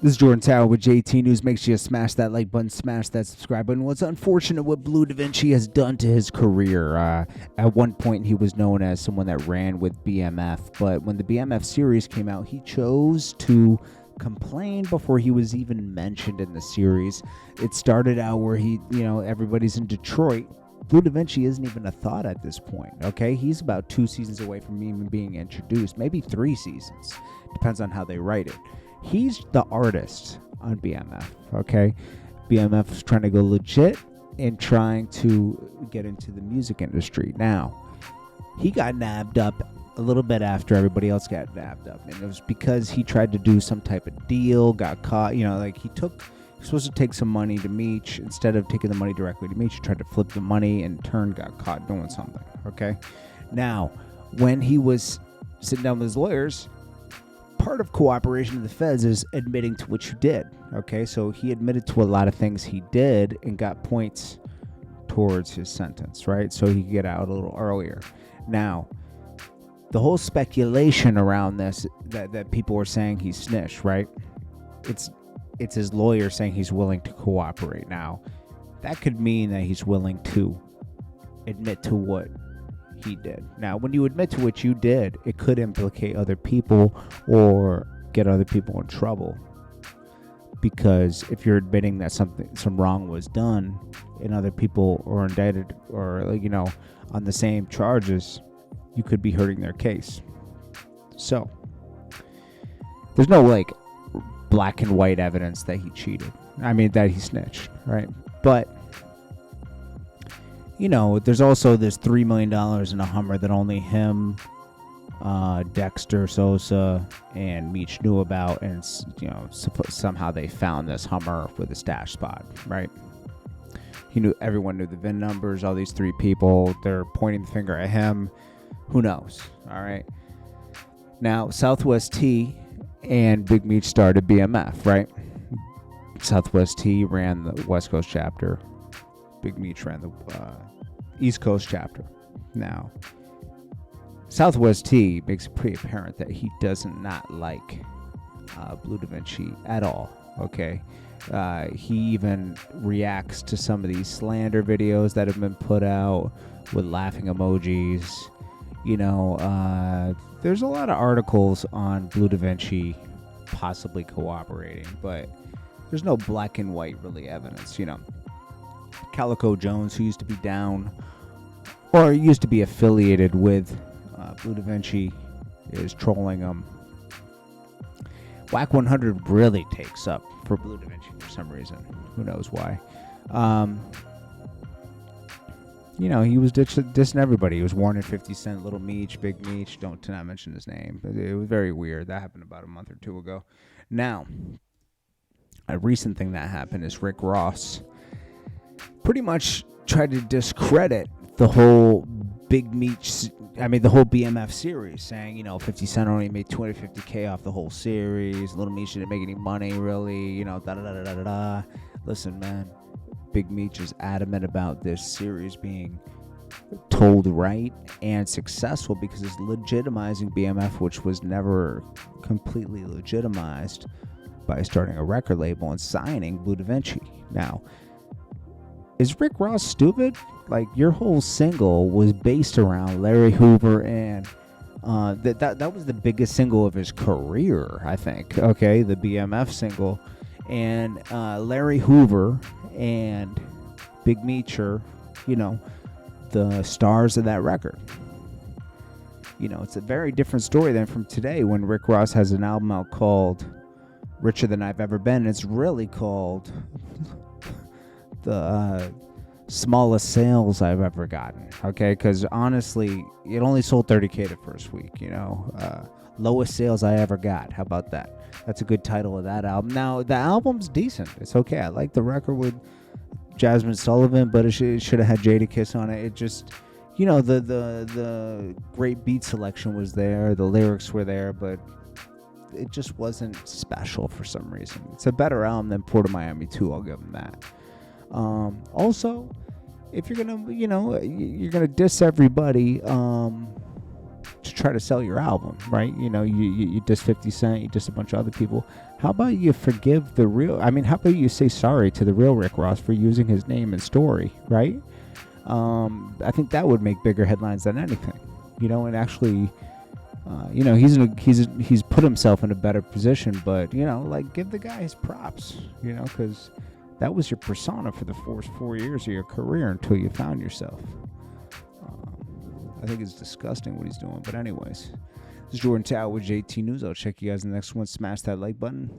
This is Jordan Tower with JT News. Make sure you smash that like button, smash that subscribe button. What's unfortunate what Bleu Davinci has done to his career. At one point, he was known as someone that ran with BMF, but when the BMF series came out, he chose to complain before he was even mentioned in the series. It started out where everybody's in Detroit. Bleu Davinci isn't even a thought at this point, okay? He's about 2 seasons away from even being introduced, maybe 3 seasons. Depends on how they write it. He's the artist on BMF, okay? BMF is trying to go legit and trying to get into the music industry. Now, he got nabbed up a little bit after everybody else got nabbed up. And it was because he tried to do some type of deal, got caught, he was supposed to take some money to Meech. Instead of taking the money directly to Meech, he tried to flip the money and in turn got caught doing something, okay? Now, when he was sitting down with his lawyers, part of cooperation of the feds is admitting to what you did, okay? So he admitted to a lot of things he did and got points towards his sentence, right? So he could get out a little earlier. Now, the whole speculation around this, that people were saying he snitched, right? It's his lawyer saying he's willing to cooperate. Now, that could mean that he's willing to admit to what he did. Now, when you admit to what you did, it could implicate other people or get other people in trouble. Because if you're admitting that some wrong was done and other people are indicted or on the same charges, you could be hurting their case. So, there's no black and white evidence that he cheated. That he snitched, right? But there's also this $3 million in a Hummer that only him, Dexter Sosa, and Meech knew about, and somehow they found this Hummer with a stash spot, right? Everyone knew the VIN numbers. All these 3 people, they're pointing the finger at him. Who knows? All right. Now, Southwest T and Big Meech started BMF, right? Southwest T ran the West Coast chapter. Big Meech ran the East Coast chapter. Now, Southwest T makes it pretty apparent that he does not like Bleu Davinci at all, okay? He even reacts to some of these slander videos that have been put out with laughing emojis. There's a lot of articles on Bleu Davinci possibly cooperating, but there's no black and white really evidence, Calico Jones, who used to be down or used to be affiliated with Bleu Davinci, is trolling him. Whack 100 really takes up for Bleu Davinci for some reason. Who knows why? He was dissing everybody. He was warning 50 Cent, Little Meech, Big Meech. Do not mention his name. It was very weird. That happened about a month or 2 ago. Now, a recent thing that happened is Rick Ross pretty much tried to discredit the whole Big Meech, the whole BMF series, saying, 50 Cent only made $250K off the whole series. Little Meech didn't make any money, really, da-da-da-da-da-da. Listen, man, Big Meech is adamant about this series being told right and successful because it's legitimizing BMF, which was never completely legitimized by starting a record label and signing Bleu Davinci. Now, is Rick Ross stupid? Your whole single was based around Larry Hoover, and that was the biggest single of his career, I think. Okay, the BMF single, and Larry Hoover and Big Meech are, the stars of that record. It's a very different story than from today when Rick Ross has an album out called Richer Than I've Ever Been. It's really called the smallest sales I've ever gotten, okay? Because honestly, it only sold 30K the first week, lowest sales I ever got. How about that? That's a good title of that album. Now, the album's decent. It's okay. I like the record with Jasmine Sullivan, but it should have had Jadakiss on it. It just, the great beat selection was there. The lyrics were there, but it just wasn't special for some reason. It's a better album than Port of Miami 2. I'll give them that. Also, if you're gonna, you're gonna diss everybody, to try to sell your album, right? You diss 50 Cent, you diss a bunch of other people. How about you forgive the real? I mean, how about you say sorry to the real Rick Ross for using his name and story, right? I think that would make bigger headlines than anything, and actually. He's put himself in a better position, but give the guy his props, because that was your persona for the first 4 years of your career until you found yourself. I think it's disgusting what he's doing, but anyways, this is Jordan Tower with JT News. I'll check you guys in the next one. Smash that like button.